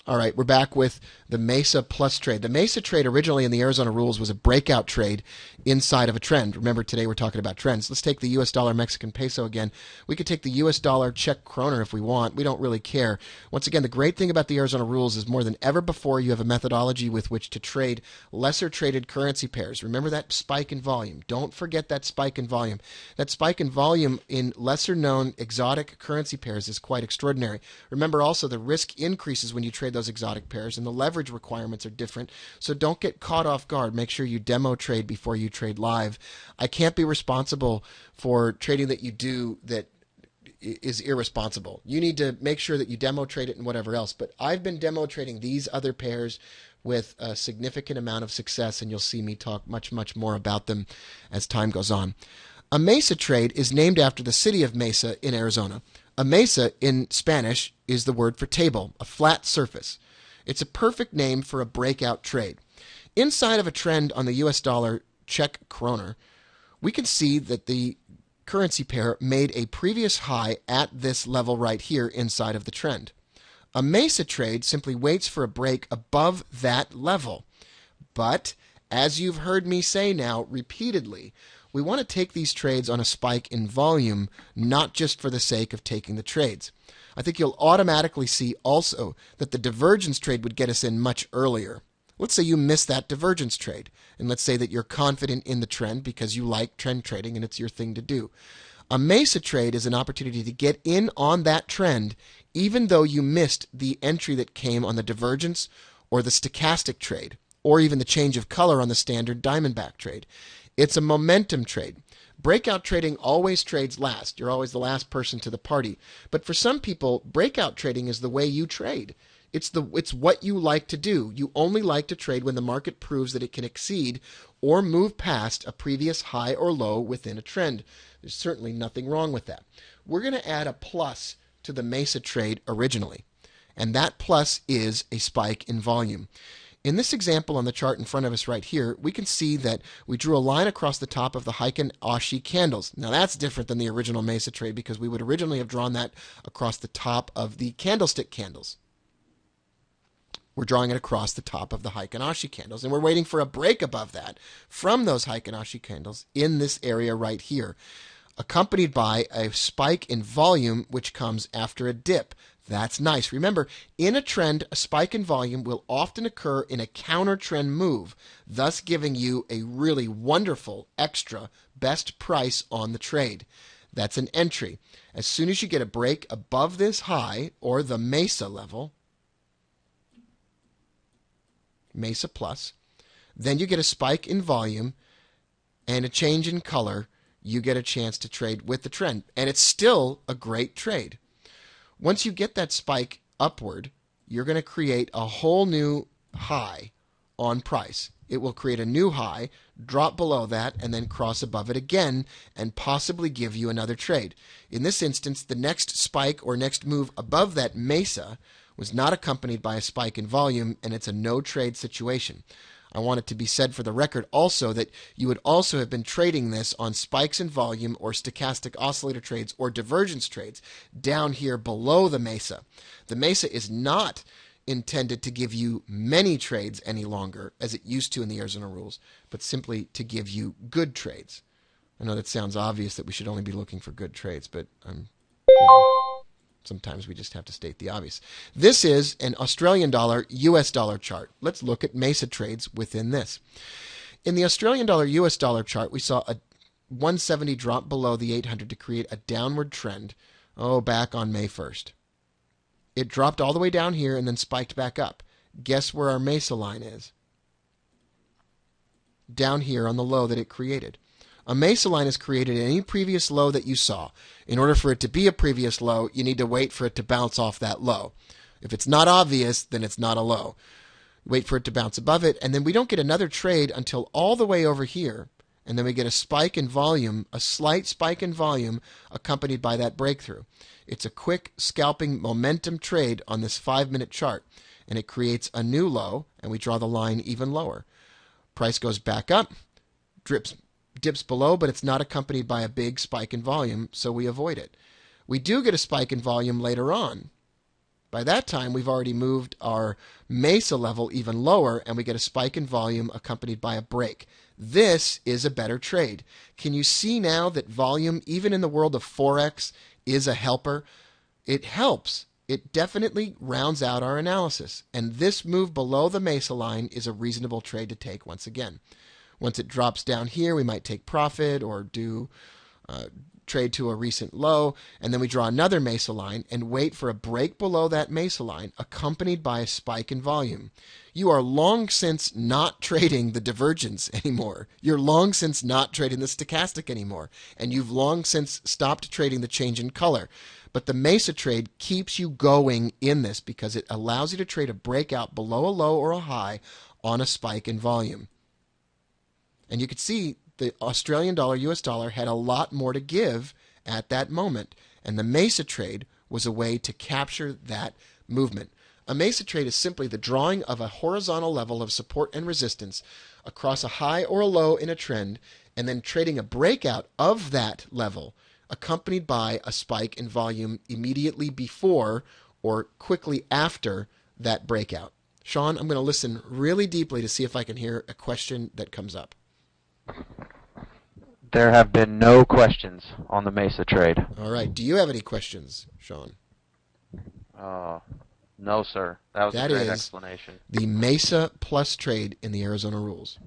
All right, we're back with the Mesa Plus trade. The Mesa trade originally in the Arizona rules was a breakout trade inside of a trend. Remember, today we're talking about trends. Let's take the US dollar Mexican peso again. We could take the US dollar Czech kroner if we want. We don't really care. Once again, the great thing about the Arizona rules is more than ever before you have a methodology with which to trade lesser traded currency pairs. Remember that spike in volume. Don't forget that spike in volume. That spike in volume in lesser known exotic currency pairs is quite extraordinary. Remember also the risk increases when you trade those exotic pairs, and the leverage requirements are different, so don't get caught off guard. Make sure you demo trade before you trade live. I can't be responsible for trading that you do that is irresponsible. You need to make sure that you demo trade it and whatever else, but I've been demo trading these other pairs with a significant amount of success, and you'll see me talk much more about them as time goes on. A Mesa trade is named after the city of Mesa in Arizona. A mesa in Spanish is the word for table, a flat surface. It's a perfect name for a breakout trade. Inside of a trend on the US dollar Czech kroner, we can see that the currency pair made a previous high at this level right here inside of the trend. A Mesa trade simply waits for a break above that level. But, as you've heard me say now repeatedly, we want to take these trades on a spike in volume, not just for the sake of taking the trades. I think you'll automatically see also that the divergence trade would get us in much earlier. Let's say you miss that divergence trade, and let's say that you're confident in the trend because you like trend trading and it's your thing to do. A Mesa trade is an opportunity to get in on that trend even though you missed the entry that came on the divergence or the stochastic trade, or even the change of color on the standard diamondback trade. It's a momentum trade. Breakout trading always trades last. You're always the last person to the party. But for some people, breakout trading is the way you trade. It's what you like to do. You only like to trade when the market proves that it can exceed or move past a previous high or low within a trend. There's certainly nothing wrong with that. We're going to add a plus to the Mesa trade originally, and that plus is a spike in volume. In this example on the chart in front of us right here, we can see that we drew a line across the top of the Heiken Ashi candles. Now that's different than the original Mesa trade because we would originally have drawn that across the top of the candlestick candles. We're drawing it across the top of the Heiken Ashi candles, and we're waiting for a break above that from those Heiken Ashi candles in this area right here, accompanied by a spike in volume which comes after a dip. That's nice. Remember, in a trend, a spike in volume will often occur in a counter-trend move, thus giving you a really wonderful extra best price on the trade. That's an entry. As soon as you get a break above this high, or the Mesa level, Mesa plus, then you get a spike in volume and a change in color. You get a chance to trade with the trend, and it's still a great trade. Once you get that spike upward, you're going to create a whole new high on price. It will create a new high, drop below that, and then cross above it again, and possibly give you another trade. In this instance, the next spike or next move above that Mesa was not accompanied by a spike in volume, and it's a no-trade situation. I want it to be said for the record also that you would also have been trading this on spikes in volume or stochastic oscillator trades or divergence trades down here below the Mesa. The Mesa is not intended to give you many trades any longer, as it used to in the Arizona rules, but simply to give you good trades. I know that sounds obvious that we should only be looking for good trades, but sometimes we just have to state the obvious. This is an Australian dollar, US dollar chart. Let's look at Mesa trades within this. In the Australian dollar, US dollar chart, we saw a 170 drop below the 800 to create a downward trend, back on May 1st. It dropped all the way down here and then spiked back up. Guess where our Mesa line is? Down here on the low that it created. A Mesa line is created at any previous low that you saw. In order for it to be a previous low, you need to wait for it to bounce off that low. If it's not obvious, then it's not a low. Wait for it to bounce above it, and then we don't get another trade until all the way over here, and then we get a spike in volume, a slight spike in volume, accompanied by that breakthrough. It's a quick scalping momentum trade on this 5-minute chart, and it creates a new low, and we draw the line even lower. Price goes back up, dips below, but it's not accompanied by a big spike in volume, so we avoid it. We do get a spike in volume later on, By that time, we've already moved our Mesa level even lower, and we get a spike in volume accompanied by a break. This is a better trade. Can you see now that volume, even in the world of Forex, is a helper? It helps. It definitely rounds out our analysis. And this move below the Mesa line is a reasonable trade to take once again. Once it drops down here, we might take profit or do trade to a recent low, and then we draw another Mesa line and wait for a break below that Mesa line accompanied by a spike in volume. You are long since not trading the divergence anymore. You're long since not trading the stochastic anymore, and you've long since stopped trading the change in color. But the Mesa trade keeps you going in this because it allows you to trade a breakout below a low or a high on a spike in volume. And you could see the Australian dollar, US dollar, had a lot more to give at that moment. And the Mesa trade was a way to capture that movement. A Mesa trade is simply the drawing of a horizontal level of support and resistance across a high or a low in a trend, and then trading a breakout of that level accompanied by a spike in volume immediately before or quickly after that breakout. Sean, I'm going to listen really deeply to see if I can hear a question that comes up. There have been no questions on the Mesa trade. All right. Do you have any questions, Sean? No, sir. That was a great explanation. The Mesa plus trade in the Arizona rules.